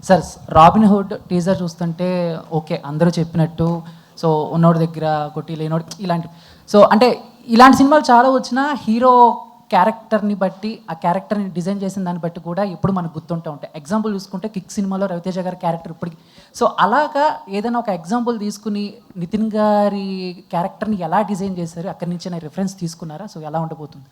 Sir robin hood teaser చూస్తుంటే okay అందరూ చెప్పినట్టు సో ఉన్నోడి దగ్గర కొట్టి లేనోడి ఇలాంటి సో అంటే ఇలాంటి సినిమాలు చాలా వచ్చినా హీరో క్యారెక్టర్ని బట్టి ఆ క్యారెక్టర్ని డిజైన్ చేసిన దాన్ని బట్టి కూడా ఎప్పుడు మనకు గుర్తుంటూ ఉంటాయి. ఎగ్జాంపుల్ చూసుకుంటే కిక్ సినిమాలో రవితేజ గారి క్యారెక్టర్ ఇప్పటికి సో అలాగా ఏదైనా ఒక ఎగ్జాంపుల్ తీసుకుని నితిన్ గారి క్యారెక్టర్ని ఎలా డిజైన్ చేశారు, అక్కడి నుంచి రిఫరెన్స్ తీసుకున్నారా? సో ఎలా ఉండబోతుంది?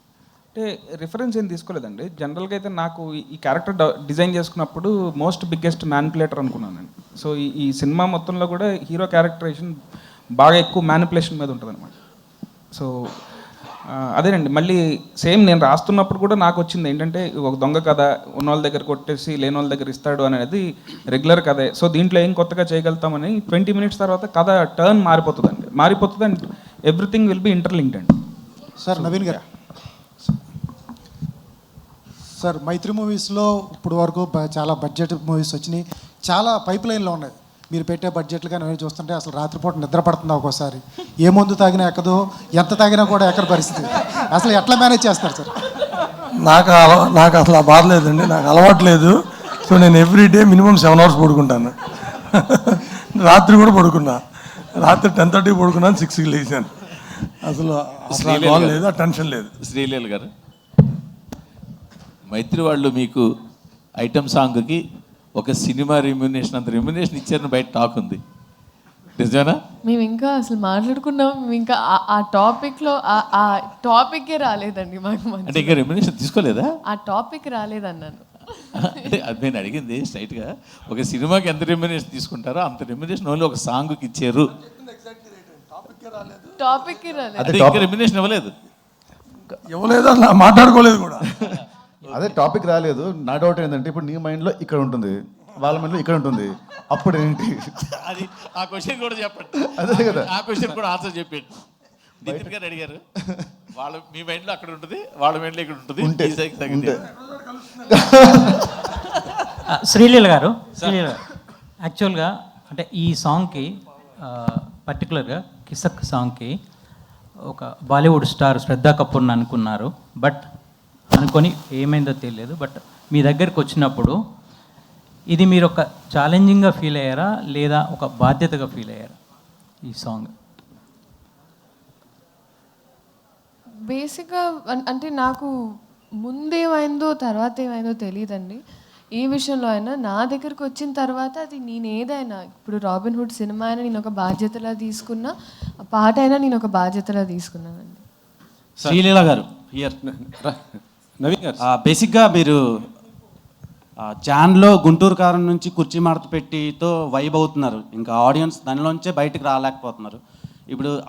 అంటే రిఫరెన్స్ ఏం తీసుకోలేదండి. జనరల్గా అయితే నాకు ఈ క్యారెక్టర్ డిజైన్ చేసుకున్నప్పుడు మోస్ట్ బిగ్గెస్ట్ మ్యానిపులేటర్ అనుకున్నాను నేను. సో ఈ సినిమా మొత్తంలో కూడా హీరో క్యారెక్టరేషన్ బాగా ఎక్కువ మ్యానిపులేషన్ మీద ఉంటుంది అనమాట. సో అదేనండి, మళ్ళీ సేమ్ నేను రాస్తున్నప్పుడు కూడా నాకు వచ్చింది ఏంటంటే ఒక దొంగ కథ, ఉన్న వాళ్ళ దగ్గర కొట్టేసి లేని వాళ్ళ దగ్గర ఇస్తాడు అనేది రెగ్యులర్ కథే. సో దీంట్లో ఏం కొత్తగా చేయగలుగుతామని 20 minutes తర్వాత కథ టర్న్ మారిపోతుంది and everything will be interlinked అండి. సార్ నవీన్ గారు, సార్ మైత్రి మూవీస్లో ఇప్పుడు వరకు చాలా బడ్జెట్ మూవీస్ వచ్చినాయి, చాలా పైప్ లైన్లో ఉన్నాయి. మీరు పెట్టే బడ్జెట్లు కానీ అవన్నీ చూస్తుంటే అసలు రాత్రిపూట నిద్ర పడుతుంది ఒక్కోసారి. ఏ మందు తాగినా ఎక్కదు, ఎంత తాగినా కూడా ఎక్కడ పరిస్థితి. అసలు ఎట్లా మేనేజ్ చేస్తారు సార్? నాకు అసలు ఆ బాధ లేదండి, నాకు అలవాటు లేదు. సో నేను ఎవ్రీడే మినిమం 7 hours పడుకుంటాను. రాత్రి కూడా పడుకున్నా, రాత్రి 10:30 పడుకున్నాను, 6కి లేచాను. అసలు లేదు, ఆ టెన్షన్ లేదు. శ్రీలీల గారు, మైత్రి వాళ్ళు మీకు ఐటమ్ సాంగ్కి ఒక సినిమా రెమ్యునేషన్ అంత రెమ్యునేషన్ ఇచ్చారని బయట టాక్ ఉంది, నిజమేనా? మేము ఇంకా అసలు మాట్లాడుకున్నాం, ఇంకా ఆ టాపిక్లో ఆ టాపిక్కే రాలేదండి మాకు. అంటే ఇంకా రెమ్యునేషన్ తీసుకోలేదా? ఆ టాపిక్ రాలేదన్నాను. అంటే అది నేను అడిగింది స్ట్రైట్గా, ఒక సినిమాకి ఎంత రెమ్యునేషన్ తీసుకుంటారో అంత రెమ్యునేషన్ ఓన్లీ ఒక సాంగ్కి ఇచ్చారు. టాపిక్కే రాలేదు, అంటే ఇంకా రెమ్యునేషన్ ఇవ్వలేదు అలా మాట్లాడుకోలేదు కూడా. అదే టాపిక్ రాలేదు. నా డౌట్ ఏంటంటే ఇప్పుడు నీ మైండ్లో ఇక్కడ ఉంటుంది, వాళ్ళ మైండ్లో ఇక్కడ ఉంటుంది, అప్పుడు ఏంటి? అది ఆ క్వశ్చన్ కూడా చెప్పండి. అదే కదా, ఆ క్వశ్చన్ కూడా ఆన్సర్ చెప్పండి. నితిన్ గారు అడిగారు, వాళ్ళ మీ మైండ్లో అక్కడ ఉంటుంది, వాళ్ళ మైండ్లో ఇక్కడ ఉంటుంది. శ్రీలీల గారు, యాక్చువల్గా అంటే ఈ సాంగ్కి పర్టికులర్గా కిసక్ సాంగ్కి ఒక బాలీవుడ్ స్టార్ శ్రద్ధా కపూర్ని అనుకున్నారు. బట్ అనుకొని ఏమైందో తెలియదు. బట్ మీ దగ్గరికి వచ్చినప్పుడు ఇది మీరు ఒక ఛాలెంజింగ్గా ఫీల్ అయ్యారా లేదా ఒక బాధ్యతగా ఫీల్ అయ్యారా ఈ సాంగ్? బేసిక్గా అంటే నాకు ముందేమైందో తర్వాత ఏమైందో తెలియదండి. ఏ విషయంలో అయినా నా దగ్గరకు వచ్చిన తర్వాత అది నేను ఏదైనా, ఇప్పుడు రాబిన్ హుడ్ సినిమా అయినా నేను ఒక బాధ్యతలా తీసుకున్నా, ఆ పాట అయినా నేను ఒక బాధ్యతలా తీసుకున్నానండి. శ్రీలీల గారు, నవీన్ గారు, బేసిక్గా మీరు జాన్లో గుంటూరు కారం నుంచి కుర్చీ మడత పెట్టితో వైబ్ అవుతున్నారు, ఇంకా ఆడియన్స్ దానిలోంచే బయటకు రాలేకపోతున్నారు. ఇప్పుడు